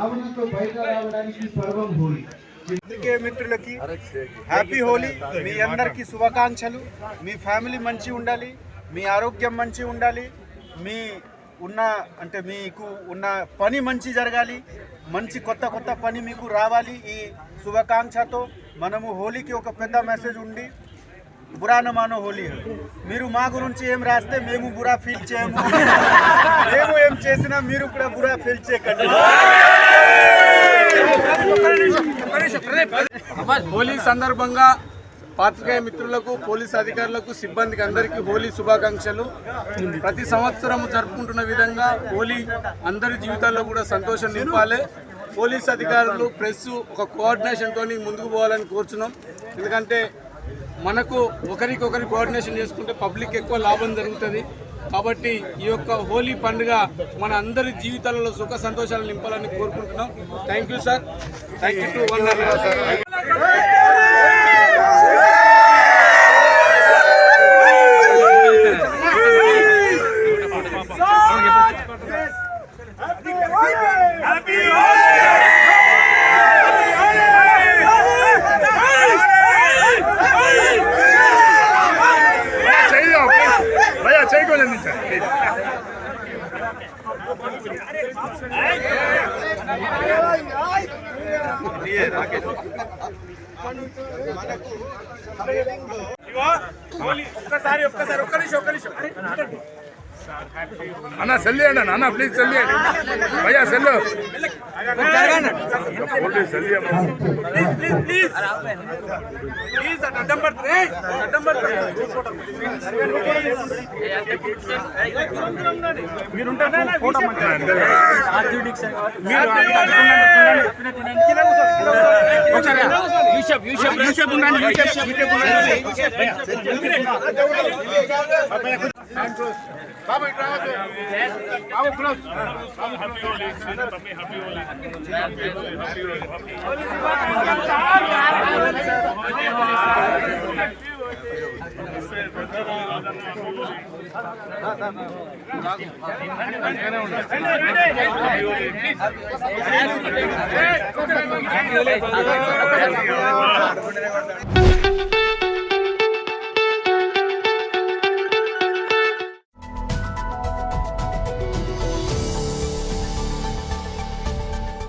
భావనతో బయట రావడానికి పర్వం హోలీ. మిత్రులకి హ్యాపీ హోలీ. మీ అందరికీ శుభాకాంక్షలు. మీ ఫ్యామిలీ మంచి ఉండాలి, మీ ఆరోగ్యం మంచి ఉండాలి, మీకు ఉన్న పని మంచి జరగాలి, మంచి కొత్త కొత్త పని మీకు రావాలి. ఈ శుభాకాంక్షతో మనము హోలీకి ఒక పెద్ద మెసేజ్ ఉంది, బురా న మానో హోలీ. మీరు మా గురించి ఏం రాస్తే మేము బురా ఫీల్ చేయము, మేము ఏం చేసినా మీరు కూడా బురా ఫీల్ చేయకండి. హోలీ సందర్భంగా పాత్రికేయ మిత్రులకు, పోలీస్ అధికారులకు, సిబ్బందికి అందరికీ హోలీ శుభాకాంక్షలు. ప్రతి సంవత్సరం జరుపుకుంటున్న విధంగా హోలీ అందరి జీవితాల్లో కూడా సంతోషం నింపాలి. పోలీస్ అధికారులు, ప్రెస్ ఒక కోఆర్డినేషన్తో ముందుకు పోవాలని కోరుచున్నాం. ఎందుకంటే మనకు ఒకరికొకరి కోఆర్డినేషన్ చేసుకుంటే పబ్లిక్ ఎక్కువ లాభం జరుగుతుంది. కాబట్టి ఈ యొక్క హోలీ పండుగ మన అందరి జీవితాలలో సుఖ సంతోషాలు నింపాలని కోరుకుంటున్నాం. Thank you sir. Thank you to one sir. అన్నా సెల్లి అండి అన్న, ప్లీజ్ సెల్లి అండి భయ్యా, సెల్లు బాబు ఇట్లా బాబు close. Happy Holi happy Holi happy Holi.